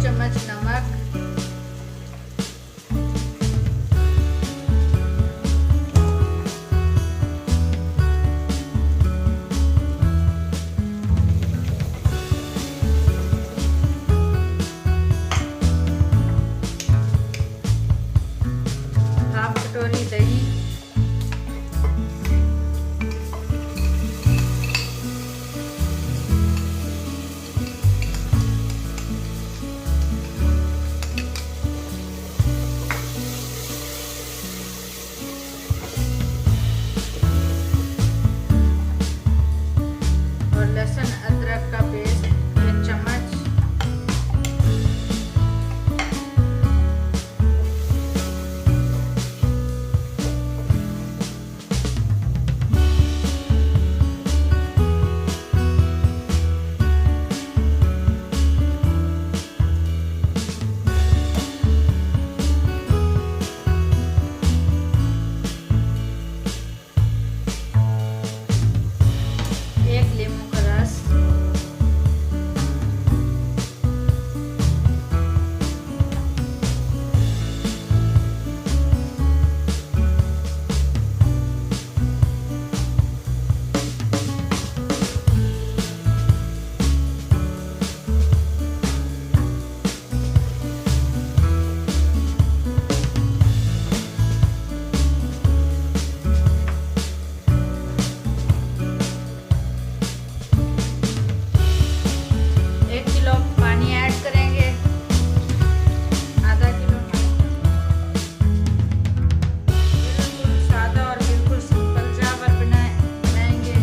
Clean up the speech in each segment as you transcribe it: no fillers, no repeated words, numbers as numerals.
चम्मच नमक, हाफ कटोरी दही, और लहसुन अदरक का पेस्ट 1 चम्मच, एक नींबू का रस, एक किलो पानी ऐड करेंगे, आधा किलो बिल्कुल सादा और बिल्कुल सिंपल चावल बनाएंगे।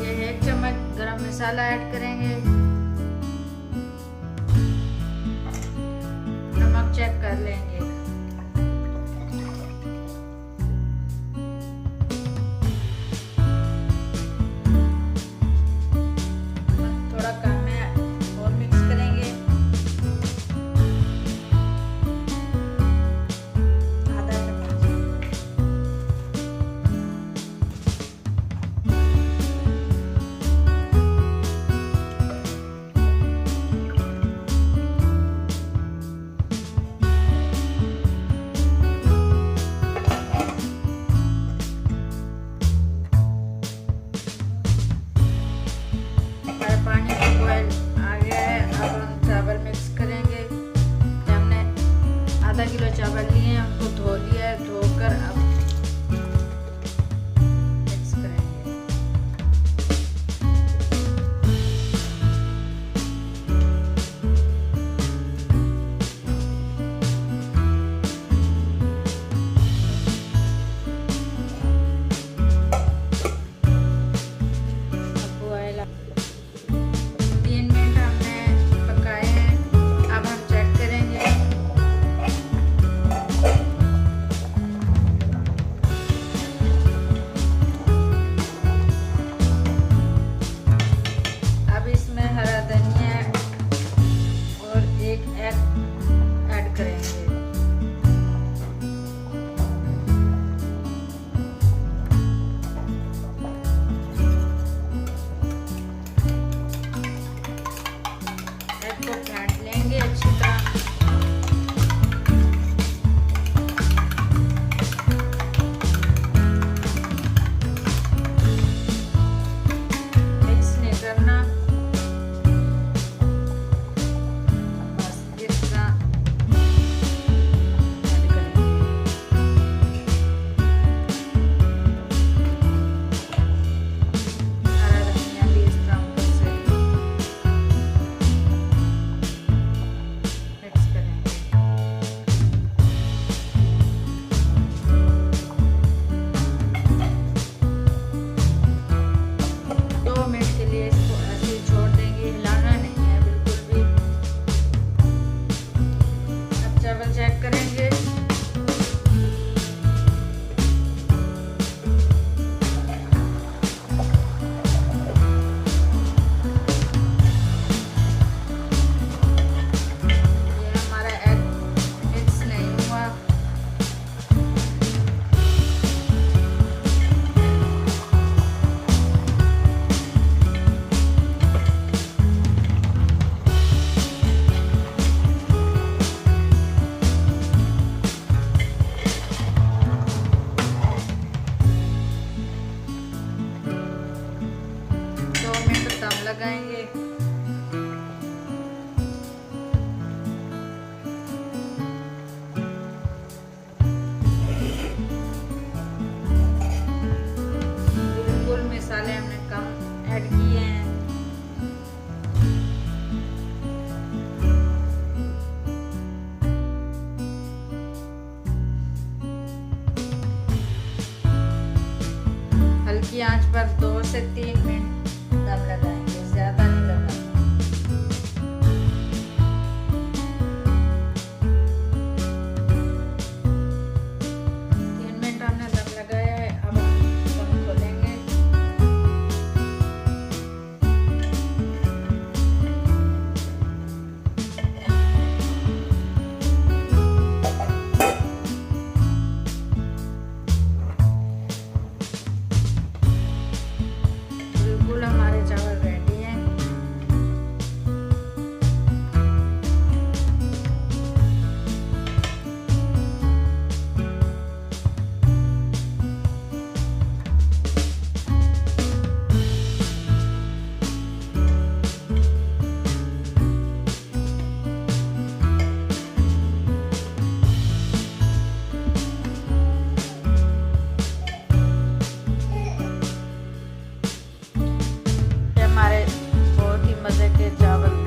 ये 1 चम्मच गरम मसाला ऐड करेंगे, नमक चेक कर लेंगे। थोड़ा कम है और मिक्स करेंगे, आधा चम्मच। लगाएंगे। बिल्कुल मसाले हमने कम ऐड किए हैं। हल्की आंच पर 2 से 3 मिनट दम लगाएंगे, ज्यादा नहीं लगाना। 3 मिनट हमने दम लगाया है। अब दम खोलेंगे। बिल्कुल हमारे चावल रेडी हैं। हमारे बहुत ही मज़े के चावल